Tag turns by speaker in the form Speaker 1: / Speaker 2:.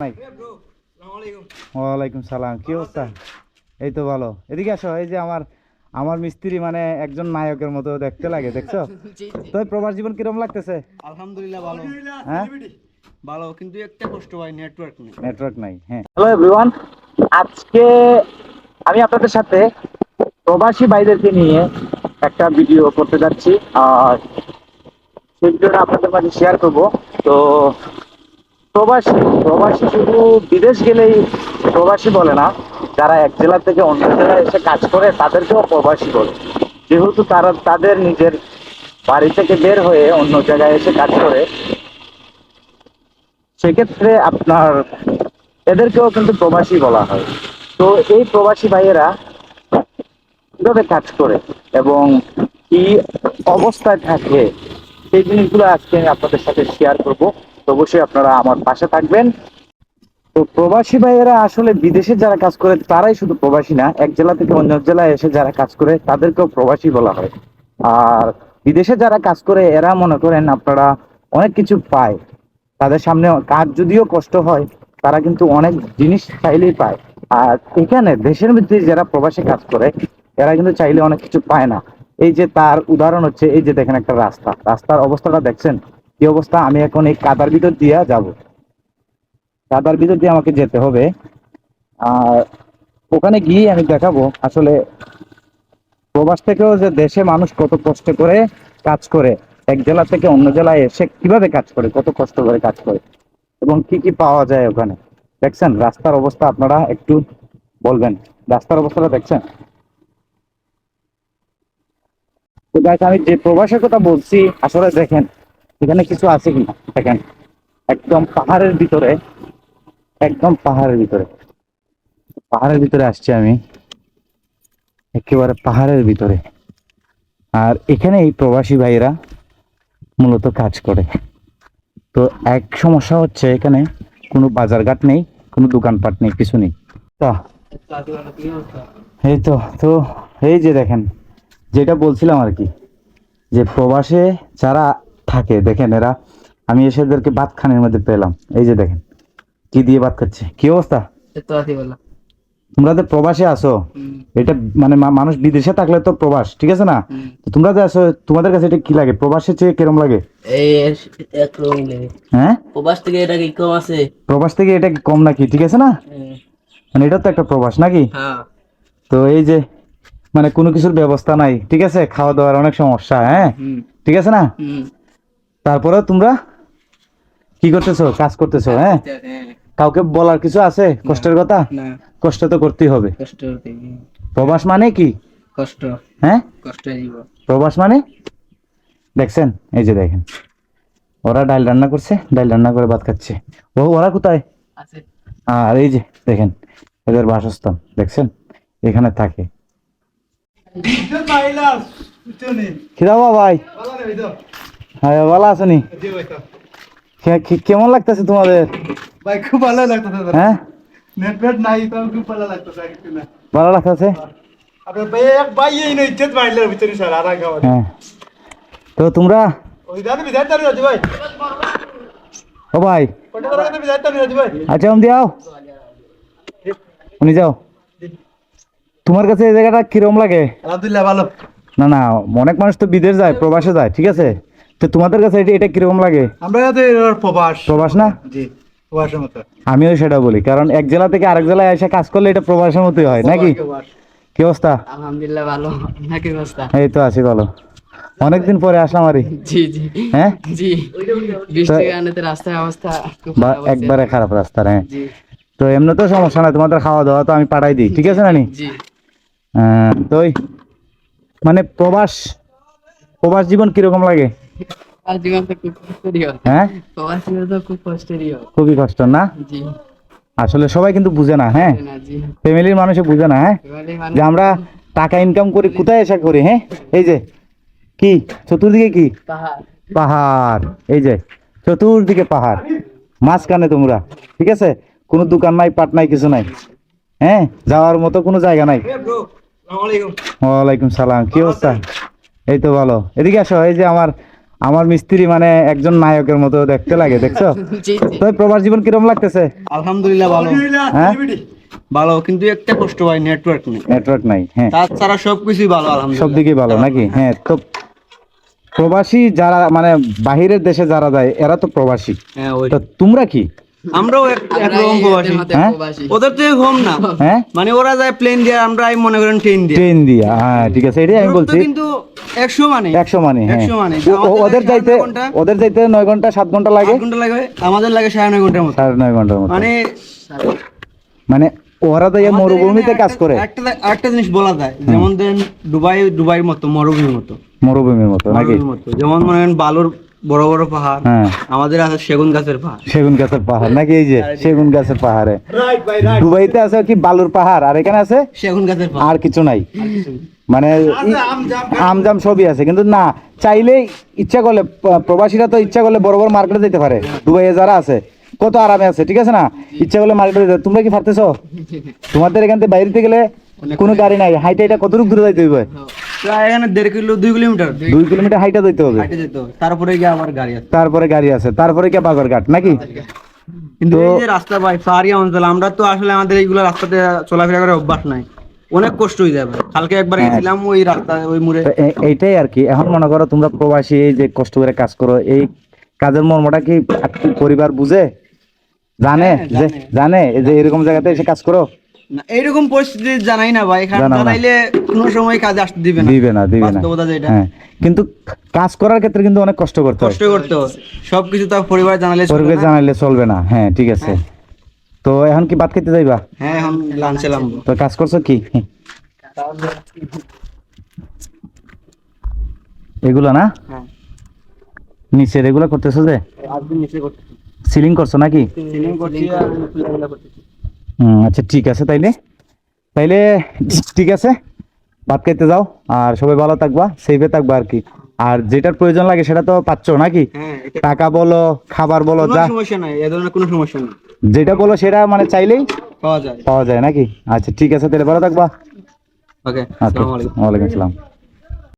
Speaker 1: নাই। ওয়ালাইকুম সালাম, কি অবস্থা? এই তো ভালো। এদিকে আসো। এই যে আমার আমার মিস্ত্রি মানে একজন নায়কের মতো দেখতে লাগে, দেখছো? তো প্রবাস জীবন কিরকম লাগতেছে?
Speaker 2: আলহামদুলিল্লাহ ভালো।
Speaker 1: হ্যাঁ,
Speaker 2: ভালো, কিন্তু একটা কষ্ট ভাই, নেটওয়ার্ক নেই।
Speaker 1: নেটওয়ার্ক নাই। হ্যাঁ, হ্যালো এভরিওয়ান, আজকে আমি আপনাদের সাথে প্রবাসী ভাইদেরকে নিয়ে একটা ভিডিও করতে যাচ্ছি। আর সেই ভিডিওটা আপনাদের মাঝে শেয়ার করব। তো প্রবাসী প্রবাসী শুধু বিদেশ গেলেই প্রবাসী বলে না, যারা এক জেলা থেকে অন্য জেলায় এসে কাজ করে তাদেরকেও প্রবাসী বলে। যেহেতু তারা তাদের নিজের বাড়ি থেকে বের হয়ে অন্য জায়গায় এসে কাজ করে, সেক্ষেত্রে আপনার এদেরকেও কিন্তু প্রবাসী বলা হয়। তো এই প্রবাসী ভাইয়েরা কিভাবে কাজ করে এবং কি অবস্থায় থাকে, সেই জিনিসগুলো আজকে আমি আপনাদের সাথে শেয়ার করব। তো অবশ্যই আপনারা আমার পাশে থাকবেন। তো প্রবাসী ভাইয়েরা আসলে বিদেশে যারা কাজ করে তারাই শুধু প্রবাসী না, এক জেলা থেকে অন্য জেলায় এসে যারা কাজ করে তাদেরকেও প্রবাসী বলা হয়। আর বিদেশে যারা কাজ করে এরা মনে করেন আপনারা অনেক কিছু পায়, তাদের সামনে কাজ যদিও কষ্ট হয়, তারা কিন্তু অনেক জিনিস চাইলেই পায়। আর এখানে দেশের মধ্যে যারা প্রবাসী কাজ করে এরা কিন্তু চাইলে অনেক কিছু পায় না। এই যে তার উদাহরণ হচ্ছে, এই যে দেখেন একটা রাস্তার অবস্থাটা দেখছেন কি অবস্থা? আমি এখন এই কাদার ভিতর দিয়ে যাব, কাদার ভিতর দিয়ে আমাকে যেতে হবে। আর ওখানে গিয়ে আমি দেখাবো আসলে প্রবাস থেকেও যে দেশে মানুষ কত কষ্ট করে কাজ করে, এক জেলা থেকে অন্য জেলায় এসে কিভাবে কাজ করে, কত কষ্ট করে কাজ করে এবং কি কি পাওয়া যায় ওখানে। দেখছেন রাস্তার অবস্থা? আপনারা একটু বলবেন রাস্তার অবস্থাটা দেখছেন? তো গাইস, আমি যে প্রবাসের কথা বলছি আসলে দেখেন এখানে কিছু আছে কিনা দেখেন। একদম পাহাড়ের ভিতরে, একদম পাহাড়ের ভিতরে, পাহাড়ের ভিতরে আসছি আমি, একেবারে পাহাড়ের ভিতরে। আর এখানে এই প্রবাসী ভাইরা মূলত কাজ করে। তো এক সমস্যা হচ্ছে এখানে কোনো বাজারঘাট নেই, কোনো দোকানপাট নেই, কিছু নেই। তা এই তো তো এই যে দেখেন, যেটা বলছিলাম আর কি, যে প্রবাসে যারা থাকে দেখেন এরা, আমি এসে এদেরকে ভাত খানের মধ্যে পেলাম। এই যে দেখেন কি দিয়ে ভাত খাচ্ছে, কি অবস্থা? তোমরা যে প্রবাসে আসো, এটা মানে মানুষ বিদেশে থাকলে তো প্রবাস, ঠিক আছে না? তো তোমরা যে আসো, তোমাদের কাছে এটা কি লাগে? প্রবাসের চেয়ে কিরম লাগে?
Speaker 3: এই একরকম লাগে।
Speaker 1: হ্যাঁ,
Speaker 3: প্রবাস থেকে এটা কি কম আছে?
Speaker 1: প্রবাস থেকে এটা কি কম নাকি? ঠিক আছে না? মানে এটা তো একটা প্রবাস নাকি?
Speaker 3: হ্যাঁ।
Speaker 1: তো এই যে মানে কোনো কিছুর ব্যবস্থা নাই, ঠিক আছে, খাওয়া দাওয়ার অনেক সমস্যা, হ্যাঁ, ঠিক আছে না? তারপরেও তোমরা কি করতেছো? কাজ করতেছো, হ্যাঁ। কাউকে বলার কিছু আছে কষ্টের কথা?
Speaker 3: না,
Speaker 1: কষ্ট তো করতেই হবে।
Speaker 3: কষ্ট হতে
Speaker 1: প্রবাস মানে কি?
Speaker 3: কষ্ট,
Speaker 1: হ্যাঁ,
Speaker 3: কষ্ট দিব।
Speaker 1: প্রবাস মানে দেখছেন, এই যে দেখেন ওরা ডাল রান্না করছে, ডাল রান্না করে ভাত খাচ্ছে। ওরা কোথায়?
Speaker 3: আছে।
Speaker 1: আর এই যে দেখেন এদের বাসস্থান দেখছেন, এখানে থাকে। খিদাবা ভাই, হ্যাঁ ভালো আছো নি? কেমন লাগতেছে তোমাদের?
Speaker 2: ভাই খুব ভালো লাগতেছে।
Speaker 1: হ্যাঁ,
Speaker 2: নেটওয়ার্ক নাই তো খুব ভালো লাগতেছে।
Speaker 1: ভালো লাগতেছে।
Speaker 2: আপনার ভাই এক ভাই এই নই ইজ্জত মাইলার ভিতরে স্যার আর আগে আমাদের।
Speaker 1: হ্যাঁ, তো তোমরা
Speaker 2: ওই দাদা বিদায় তার রাজি ভাই।
Speaker 1: ও ভাই,
Speaker 2: কোটা রাখতে বিদায় তার রাজি ভাই।
Speaker 1: আচ্ছা উনি যাও, উনি যাও। তোমার কাছে এই জায়গাটা কিরম লাগে?
Speaker 2: আলহামদুলিল্লাহ ভালো।
Speaker 1: না না, অনেক মানুষ তো বিদেশ যায়, প্রবাসে যায়, ঠিক আছে, তো তোমাদের কাছে এটা কিরকম লাগে?
Speaker 2: আমরা তো প্রবাস।
Speaker 1: প্রবাস না?
Speaker 2: জি, প্রবাসের মতো।
Speaker 1: আমিও সেটা বলি, কারণ এক জেলা থেকে আরেক জেলায় এসে কাজ করলে এটা প্রবাসের মতোই হয় নাকি? কি অবস্থা?
Speaker 3: আলহামদুলিল্লাহ ভালো। নাকি অবস্থা?
Speaker 1: এই তো আছি ভালো, অনেকদিন পরে আসলাম আরে।
Speaker 3: জি জি।
Speaker 1: হ্যাঁ,
Speaker 3: জি, বৃষ্টির কারণে তো রাস্তার অবস্থা খুব
Speaker 1: বা
Speaker 3: খারাপ হয়েছে।
Speaker 1: একবারে খারাপ রাস্তার, হ্যাঁ।
Speaker 3: জি
Speaker 1: তো এমনি তো সমস্যা নাই, তোমাদের খাওয়া দাওয়া তো আমি পাঠাই দিই, ঠিক আছে না নি?
Speaker 3: জি।
Speaker 1: তো মানে প্রবাস প্রবাস জীবন কিরকম লাগে?
Speaker 3: আর জীবন তো খুব কষ্টেরই হয়।
Speaker 1: হ্যাঁ,
Speaker 3: প্রবাস জীবন তো খুব কষ্টেরই হয়।
Speaker 1: খুবই কষ্ট না?
Speaker 3: জি।
Speaker 1: আসলে সবাই কিন্তু বুঝে না, হ্যাঁ,
Speaker 3: না, জি।
Speaker 1: ফ্যামিলির মানুষে বুঝে না, হ্যাঁ,
Speaker 3: এবারে মানে
Speaker 1: যে আমরা টাকা ইনকাম করি কোথায় এসে করি, হ্যাঁ। এই যে কি চতুর্দিকে কি
Speaker 3: পাহাড়।
Speaker 1: পাহাড়, এই যে চতুর্দিকে পাহাড়, মাঝখানে তোমরা, ঠিক আছে, কোনো দোকান নাই, পাট নাই, কিছু নাই, হ্যাঁ, যাওয়ার মতো কোনো জায়গা নাই। ওয়ালাইকুম সালাম, কি অবস্থা? এই তো ভালো। এদিকে আসো। এই যে আমার আমার মিস্ত্রি মানে একজন নায়কের মতো দেখতে লাগে, দেখছো?
Speaker 3: জি জি।
Speaker 1: তো প্রবাস জীবন কিরকম লাগতেছে?
Speaker 4: আলহামদুলিল্লাহ ভালো
Speaker 1: হ্যাঁ,
Speaker 4: ভালো, কিন্তু একটা কষ্ট হয়, নেটওয়ার্ক নেই।
Speaker 1: নেটওয়ার্ক নাই। হ্যাঁ,
Speaker 4: তাছাড়া সবকিছুই ভালো আলহামদুলিল্লাহ।
Speaker 1: সব দিকেই ভালো নাকি? হ্যাঁ। তো প্রবাসী যারা মানে বাহিরের দেশে যারা যায় এরা তো প্রবাসী,
Speaker 4: হ্যাঁ ওই
Speaker 1: তো তোমরা কি?
Speaker 4: আমরাও একরকম প্রবাসী।
Speaker 1: হ্যাঁ?
Speaker 3: প্রবাসী।
Speaker 4: ওদের থেকে কম না,
Speaker 1: হ্যাঁ,
Speaker 4: মানে ওরা যায় প্লেন দিয়ে, আমরা এই মনে করেন ট্রেন দিয়ে।
Speaker 1: ট্রেন দিয়া। হ্যাঁ ঠিক আছে, এটাই আমি
Speaker 4: দূরত্ব
Speaker 1: বলছি।
Speaker 4: কিন্তু 100 মানে
Speaker 1: 100 মানে, হ্যাঁ।
Speaker 4: 100 মানে।
Speaker 1: ওদের যাইতে 9 ঘন্টা 7 ঘন্টা লাগে,
Speaker 4: 8 ঘন্টা লাগে, আমাদের লাগে 9.5 ঘন্টার মতো।
Speaker 1: 9.5 ঘন্টার মতো।
Speaker 4: মানে
Speaker 1: মানে ওরা তো এই
Speaker 4: আমাদের
Speaker 1: মরুভূমিতে
Speaker 4: এখানে
Speaker 1: কাজ করে,
Speaker 4: একটা জিনিস বলা যায়, যেমন দেন দুবাইয়ের মতো মরুভূমির মতো,
Speaker 1: মরুভূমির মতো নাকি?
Speaker 4: মরুভূমির মতো। যেমন মনে করেন বালুর বড় বড় পাহাড়,
Speaker 1: হ্যাঁ,
Speaker 4: আমাদের আছে সেগুন গাছের পাহাড়।
Speaker 1: সেগুন গাছের পাহাড় নাকি? এই যে সেগুন গাছের পাহাড়ে
Speaker 2: রাইট ভাই রাইট।
Speaker 1: দুবাইতে আছে কি বালুর পাহাড়, আর এখানে আছে
Speaker 4: সেগুন গাছের পাহাড়
Speaker 1: আর কিছু নাই। মানে
Speaker 2: আছে আমজাম
Speaker 1: আমজাম সবই আছে, কিন্তু না চাইলেই ইচ্ছা করলে প্রবাসীরা তো ইচ্ছা করলে বড় বড় মার্কেটে যেতে পারে। দুবাইয়ে যারা আছে কত আরামে আছে, ঠিক আছে না? ইচ্ছা করলে মার্কেটে যেতে। তোমরা কি পারতেছো? তোমাদের এখান থেকে বাইরে গেলে কোনো গাড়ি নাই, হাইটে এটা কতটুকু দূরে যাইতে হইবে?
Speaker 4: প্রায় এখানে 2 কিলোমিটার
Speaker 1: 2 কিলোমিটার হাইটা যেতে হবে,
Speaker 4: হাঁটে যেতে হবে। তারপরে গিয়ে আবার গাড়ি আছে।
Speaker 1: তারপরে গাড়ি আছে, তারপরে কি বাগরঘাট নাকি?
Speaker 4: কিন্তু
Speaker 1: তো-
Speaker 4: এই যে রাস্তা ভাই পাহাড়ি অঞ্চল, আমরা তো আসলে আমাদের এইগুলো রাস্তাতে চলাফেরা করে অভ্যাস নাই, অনেক কষ্ট হয়ে যাবে। কালকে একবার
Speaker 1: হ্যাঁ।
Speaker 4: গেছিলাম ওই রাস্তা ওই মোড়ে।
Speaker 1: তো এইটাই আর কি। এখন মনে করো তোমরা প্রবাসী, এই যে কষ্ট করে কাজ করো, এই কাজের মর্মটা কি পরিবার বুঝে? জানে
Speaker 4: হ্যাঁ,
Speaker 1: যে
Speaker 4: জানে।
Speaker 1: জানে এই যে এরকম জায়গাতে এসে কাজ করো?
Speaker 4: না, এইরকম পরিস্থিতি জানাই না ভাই, এখানে
Speaker 1: জানাও না।
Speaker 4: জানাইলে কোনো সময় কাজে আসতে দিবে না।
Speaker 1: দিবে না, দিবে না।
Speaker 4: বাস্তবতা যেটা,
Speaker 1: হ্যাঁ, কিন্তু কাজ করার ক্ষেত্রে কিন্তু অনেক কষ্ট করতে হয়।
Speaker 4: কষ্ট করতে হয়। সবকিছু তার পরিবার জানালে চলবে
Speaker 1: পরিবার
Speaker 4: না।
Speaker 1: জানাইলে চলবে না। হ্যাঁ ঠিক আছে। তো এখন কি ভাত খেতে যাইবা?
Speaker 4: হ্যাঁ, এখন লাঞ্চে নামবো।
Speaker 1: তো কাজ করছো কি? এগুলো না,
Speaker 4: হ্যাঁ,
Speaker 1: নিচের এগুলো করতেছো যে
Speaker 4: আজকে নিচে করতেছি,
Speaker 1: সিলিং করছো নাকি?
Speaker 4: সিলিং করছি আর এগুলা করতেছি।
Speaker 1: আচ্ছা ঠিক আছে, তাইলে তাইলে ঠিক আছে, ভাত খাইতে যাও। আর সবাই ভালো থাকবা, সেফে থাকবা আর কি। আর যেটার প্রয়োজন লাগে সেটা তো পাচ্ছো নাকি?
Speaker 4: হ্যাঁ, এটা
Speaker 1: টাকা বলো, খাবার বলো,
Speaker 4: কোনো
Speaker 1: যা
Speaker 4: সমস্যা নাই, এ ধরনের কোনো সমস্যা নেই,
Speaker 1: যেটা বলো সেটা মানে চাইলেই
Speaker 4: পাওয়া যায়।
Speaker 1: পাওয়া যায় নাকি? আচ্ছা ঠিক আছে, তাহলে ভালো থাকবা।
Speaker 4: ওকে,
Speaker 1: আচ্ছা,
Speaker 4: আসসালামু আলাইকুম।
Speaker 1: ওয়ালাইকুম আসসালাম।